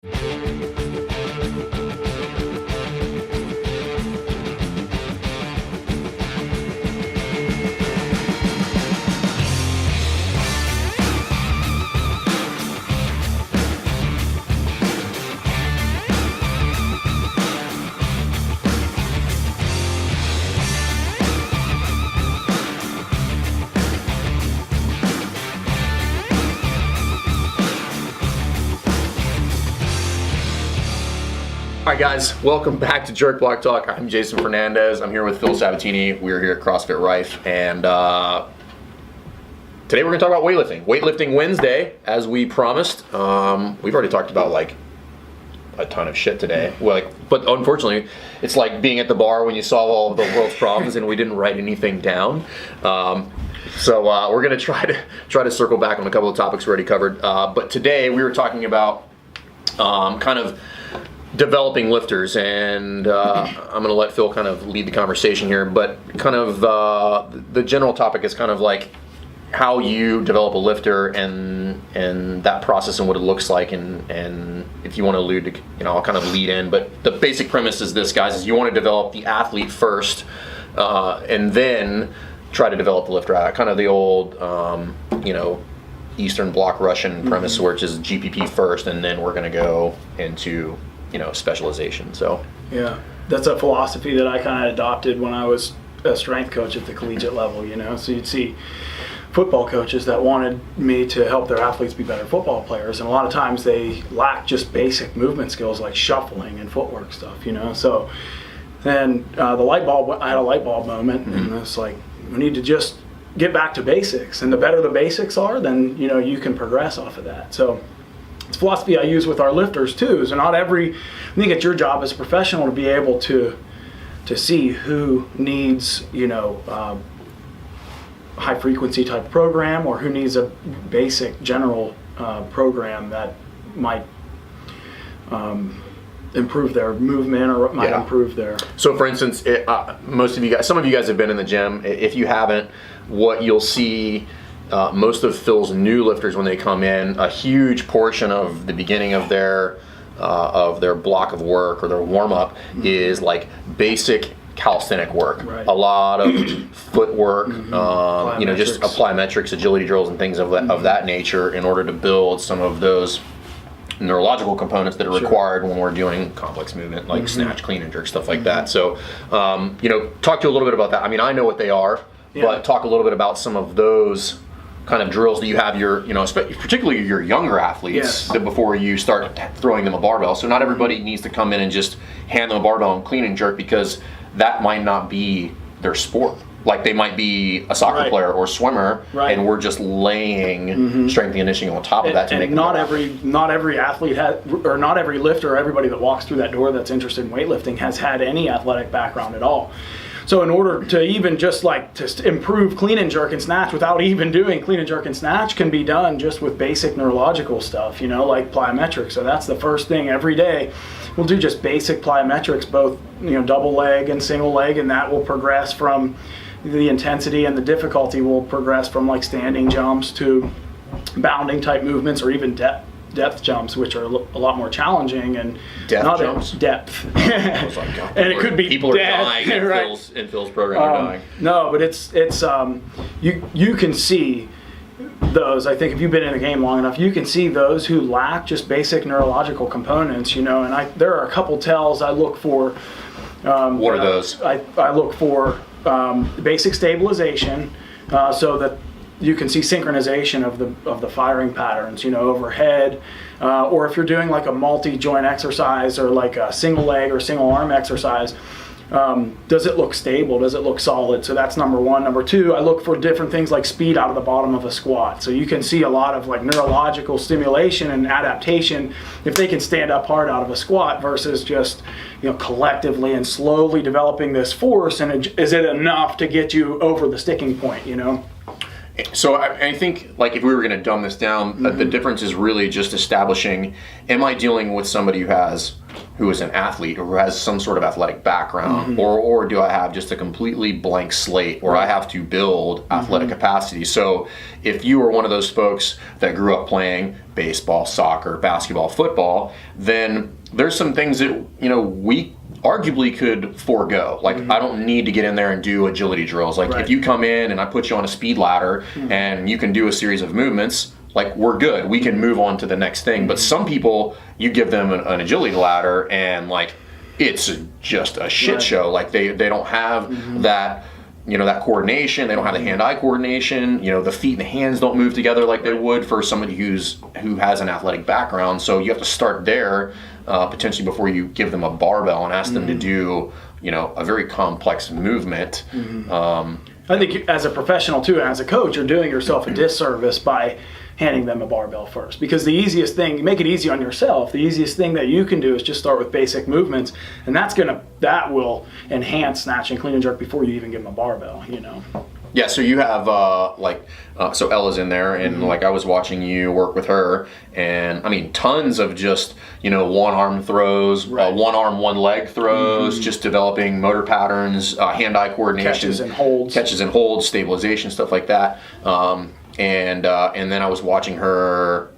All right, guys, welcome back to Jerk Block Talk. I'm Jason Fernandez. I'm here with Phil Sabatini. We're here at CrossFit Rife, and today we're going to talk about weightlifting. Weightlifting Wednesday, as we promised. We've already talked about like a ton of shit today. But unfortunately, it's like being at the bar when you solve all of the world's problems and we didn't write anything down. So we're going to try to circle back on a couple of topics we already covered. But today we were talking about kind of developing lifters, and I'm going to let Phil kind of lead the conversation here, but kind of the general topic is kind of like how you develop a lifter and that process and what it looks like, and if you want to allude to, I'll kind of lead in, but the basic premise is this, guys, is you want to develop the athlete first, and then try to develop the lifter out. Kind of the old, Eastern Bloc Russian premise, which is GPP first, and then we're going to go into specialization. So yeah, that's a philosophy that I kind of adopted when I was a strength coach at the collegiate level. So you'd see football coaches that wanted me to help their athletes be better football players, and a lot of times they lack just basic movement skills like shuffling and footwork stuff. So then I had a light bulb moment, and it's like, we need to just get back to basics, and the better the basics are, then you can progress off of that. So it's a philosophy I use with our lifters too. So I think it's your job as a professional to be able to see who needs high frequency type program, or who needs a basic general program that might improve their movement, or might improve their. So for instance, some of you guys have been in the gym. If you haven't, what you'll see, most of Phil's new lifters, when they come in, a huge portion of the beginning of their block of work or their warm-up is like basic calisthenic work. Right. A lot of footwork, just plyometrics, agility drills, and things of that nature, in order to build some of those neurological components that are required when we're doing complex movement, like snatch, clean and jerk, stuff like that. So, talk to you a little bit about that. I mean, I know what they are, but talk a little bit about some of those kind of drills that you have particularly your younger athletes, that before you start throwing them a barbell. So not everybody needs to come in and just hand them a barbell and clean and jerk, because that might not be their sport. Like, they might be a soccer player or swimmer, and we're just laying strength and conditioning on top of that to make them not every athlete or not every lifter, or everybody that walks through that door that's interested in weightlifting has had any athletic background at all. So in order to even just to improve clean and jerk and snatch without even doing clean and jerk and snatch can be done just with basic neurological stuff, like plyometrics. So that's the first thing every day. We'll do just basic plyometrics, both double leg and single leg, and that will progress from the intensity, and the difficulty will progress from like standing jumps to bounding type movements, or even depth jumps, which are a lot more challenging. And depth. I was like, God, and it could be people are dying in Phil's program are dying. No, but it's you can see those. I think if you've been in the game long enough, you can see those who lack just basic neurological components. And there are a couple tells I look for. What are those? I look for basic stabilization, so that you can see synchronization of the firing patterns, overhead, or if you're doing like a multi-joint exercise, or like a single leg or single arm exercise, does it look stable? Does it look solid? So that's number one. Number two, I look for different things like speed out of the bottom of a squat. So you can see a lot of like neurological stimulation and adaptation if they can stand up hard out of a squat, versus just collectively and slowly developing this force. And is it enough to get you over the sticking point? So I think, like, if we were going to dumb this down, the difference is really just establishing: am I dealing with somebody who is an athlete or who has some sort of athletic background, or do I have just a completely blank slate where I have to build athletic capacity? So if you are one of those folks that grew up playing baseball, soccer, basketball, football, then there's some things that we arguably could forego. Like, I don't need to get in there and do agility drills. Like, if you come in and I put you on a speed ladder and you can do a series of movements, like, we're good. We can move on to the next thing. But some people, you give them an agility ladder and, like, it's just a shit show. Like, they don't have that, that coordination. They don't have the hand-eye coordination. The feet and the hands don't move together like they would for somebody who has an athletic background. So you have to start there, potentially, before you give them a barbell and ask them to do, a very complex movement. I think as a professional too, as a coach, you're doing yourself a disservice by handing them a barbell first, because the easiest thing, you make it easy on yourself, the easiest thing that you can do is just start with basic movements, and that will enhance snatch and clean and jerk before you even give them a barbell. Yeah, so you have so Ella's in there, and like, I was watching you work with her, and I mean, tons of just one arm throws, one arm, one leg throws, just developing motor patterns, hand-eye coordination, catches and holds, stabilization, stuff like that. And then I was watching her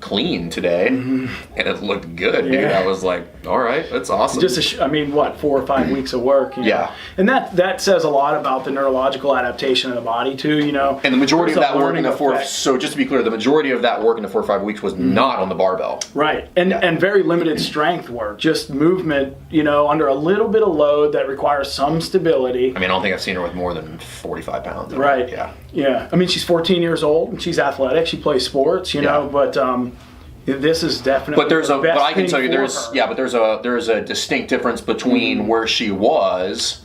clean today, and it looked good, dude. I was like, all right, that's awesome. Just 4 or 5 weeks of work. Yeah, and that says a lot about the neurological adaptation of the body too. And the majority of that work in the so just to be clear, the majority of that work in the 4 or 5 weeks was not on the barbell. Right, and very limited strength work, just movement. Under a little bit of load that requires some stability. I mean, I don't think I've seen her with more than 45 pounds. Right. Yeah. I mean, she's 14 years old and she's athletic. She plays sports. But this is definitely. But I can tell you, there's a distinct difference between where she was.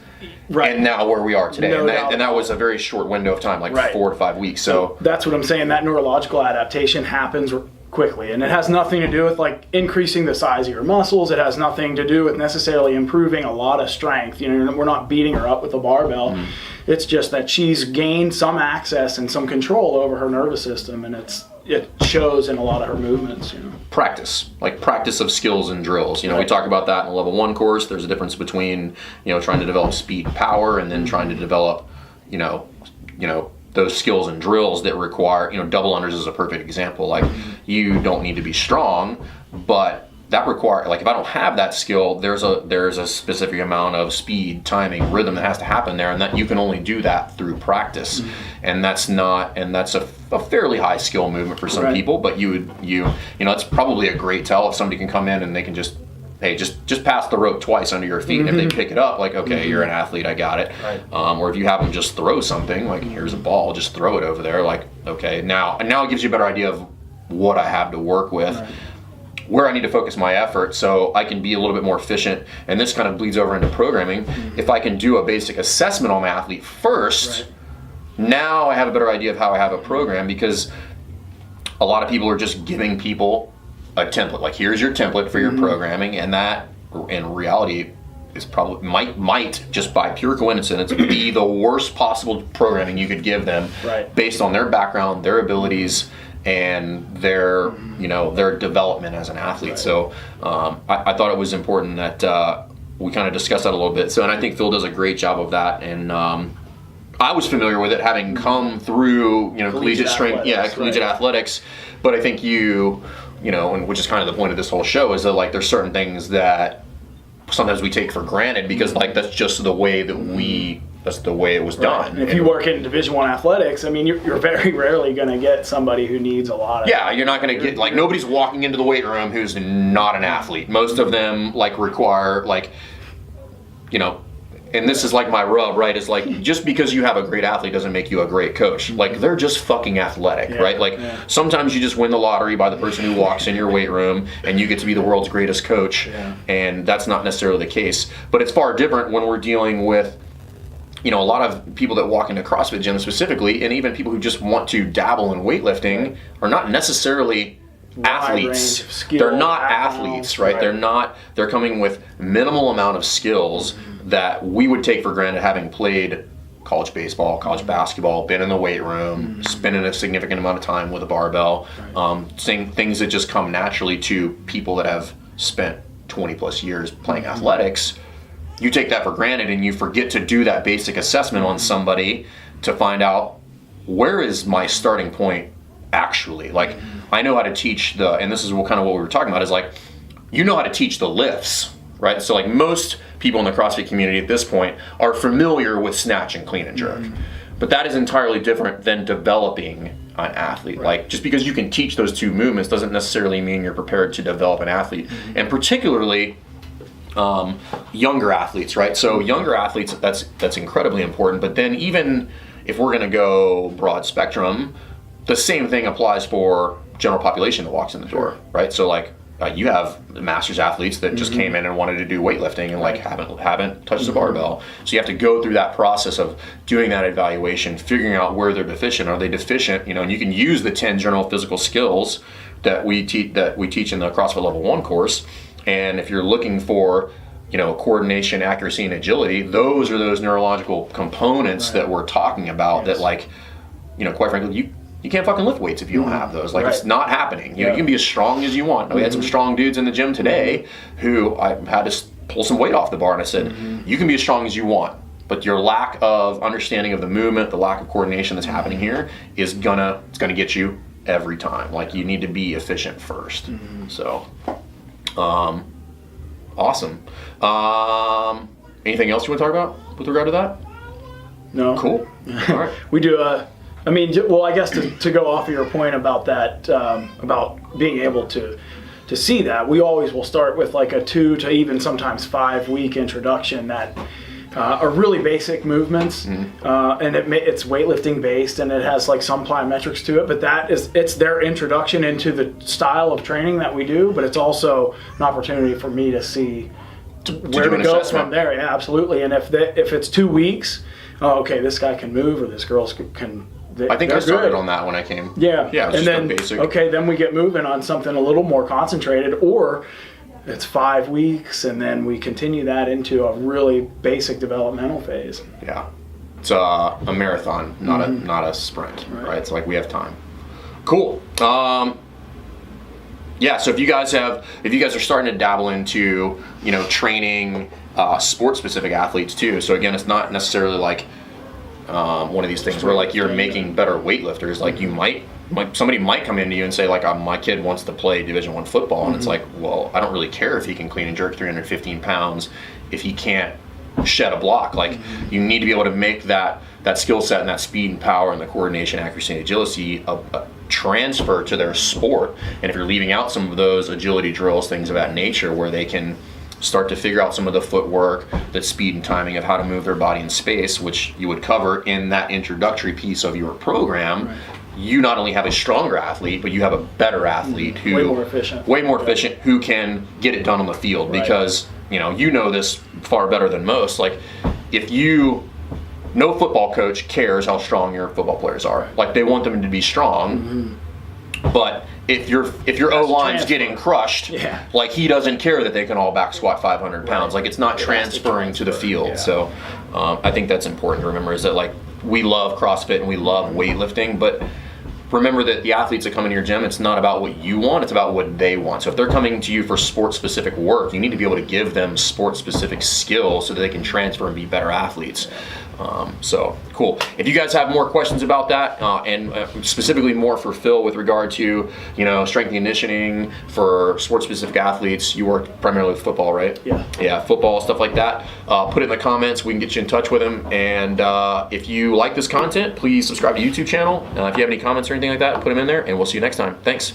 Right. And now where we are today. And that was a very short window of time, 4 to 5 weeks. So that's what I'm saying. That neurological adaptation happens quickly. And it has nothing to do with increasing the size of your muscles. It has nothing to do with necessarily improving a lot of strength. We're not beating her up with a barbell. It's just that she's gained some access and some control over her nervous system, and it shows in a lot of her movements. Practice of skills and drills. We talk about that in a level 1 course. There's a difference between trying to develop speed and power, and then trying to develop those skills and drills that require double unders is a perfect example. Like, you don't need to be strong, but that require, if I don't have that skill, there's a specific amount of speed, timing, rhythm that has to happen there, and that you can only do that through practice. And that's a fairly high skill movement for some people, but it's probably a great tell if somebody can come in and they can just pass the rope twice under your feet, and if they pick it up, okay, you're an athlete, I got it. Or if you have them just throw something, here's a ball, just throw it over there, okay, now it gives you a better idea of what I have to work with. Where I need to focus my effort so I can be a little bit more efficient, and this kind of bleeds over into programming. If I can do a basic assessment on my athlete first, now I have a better idea of how I have a program, because a lot of people are just giving people a template. Here's your template for your programming, and that in reality is probably might just by pure coincidence be the worst possible programming you could give them, based on their background, their abilities, and their development as an athlete. So I thought it was important that we kind of discuss that a little bit. So, and I think Phil does a great job of that. And I was familiar with it, having come through collegiate strength, collegiate athletics. But I think and which is kind of the point of this whole show, is that there's certain things that sometimes we take for granted, because that's just the way that that's the way it was done. And if you work in Division I athletics, I mean, you're very rarely going to get somebody who needs a lot of... Yeah, you're not going to get, nobody's walking into the weight room who's not an athlete. Most of them, require, and this is my rub, right, is just because you have a great athlete doesn't make you a great coach. They're just fucking athletic, right? Sometimes you just win the lottery by the person who walks in your weight room, and you get to be the world's greatest coach, and that's not necessarily the case. But it's far different when we're dealing with a lot of people that walk into CrossFit gyms specifically, and even people who just want to dabble in weightlifting, are not necessarily athletes. They're not athletes, right? They're coming with minimal amount of skills that we would take for granted, having played college baseball, college basketball, been in the weight room, spending a significant amount of time with a barbell, seeing things that just come naturally to people that have spent 20 plus years playing athletics. You take that for granted and you forget to do that basic assessment on somebody to find out, where is my starting point actually? Like, I know how to teach and this is kind of what we were talking about, is like, you know how to teach the lifts, right? So like most people in the CrossFit community at this point are familiar with snatch and clean and jerk. But that is entirely different than developing an athlete. Like, just because you can teach those two movements doesn't necessarily mean you're prepared to develop an athlete. And particularly younger athletes, right? So younger athletes, that's incredibly important. But then even if we're going to go broad spectrum, the same thing applies for general population that walks in the door, right? So like, you have masters athletes that just came in and wanted to do weightlifting and like haven't touched the barbell. So you have to go through that process of doing that evaluation, figuring out where they're deficient. Are they deficient? You know, and you can use the 10 general physical skills that we teach in the CrossFit Level 1 course. And if you're looking for, you know, coordination, accuracy, and agility, those are those neurological components that we're talking about. That, like, you know, quite frankly, you can't fucking lift weights if you don't have those. Like, it's not happening. You know, you can be as strong as you want. We had some strong dudes in the gym today who I had to pull some weight off the bar, and I said, you can be as strong as you want, but your lack of understanding of the movement, the lack of coordination that's happening here it's gonna get you every time. Like, you need to be efficient first. So, awesome. Anything else you want to talk about with regard to that? No. Cool. All right. We do I mean, well, I guess to go off of your point about that, about being able to see that, we always will start with like a 2 to even sometimes 5 week introduction that are really basic movements, and it's weightlifting based, and it has like some plyometrics to it. But it's their introduction into the style of training that we do. But it's also an opportunity for me to see where to go from there. Yeah, absolutely. And if it's 2 weeks, okay, this guy can move, or this girl can. I think I started on that when I came. Yeah, it was and just then a basic. Okay, then we get moving on something a little more concentrated, or it's 5 weeks, and then we continue that into a really basic developmental phase. Yeah, it's a marathon, not a sprint, right? It's like we have time. Cool. Yeah. So if you guys are starting to dabble into, you know, training sport specific athletes too. So again, it's not necessarily like one of these things where like you're making better weightlifters. Like, somebody might come into you and say like, my kid wants to play Division I football, and it's like, well, I don't really care if he can clean and jerk 315 pounds if he can't shed a block. Like, you need to be able to make that skill set and that speed and power and the coordination, accuracy, and agility a transfer to their sport. And if you're leaving out some of those agility drills, things of that nature, where they can start to figure out some of the footwork, the speed and timing of how to move their body in space, which you would cover in that introductory piece of your program, you not only have a stronger athlete, but you have a better athlete who way more efficient, who can get it done on the field. Because you know this far better than most. Like, no football coach cares how strong your football players are. Like, they want them to be strong, but if your O-line's getting crushed, like, he doesn't care that they can all back squat 500 pounds. Like, it's not transferring to the field. Yeah. So I think that's important to remember, is that, like, we love CrossFit and we love weightlifting, but remember that the athletes that come into your gym, it's not about what you want, it's about what they want. So if they're coming to you for sport-specific work, you need to be able to give them sport-specific skills so that they can transfer and be better athletes. So cool. If you guys have more questions about that, and specifically more for Phil with regard to, you know, strength and conditioning for sport-specific athletes, you work primarily with football, right? Yeah, football, stuff like that. Put it in the comments. We can get you in touch with him. And if you like this content, please subscribe to the YouTube channel. If you have any comments or anything like that, put them in there, and we'll see you next time. Thanks.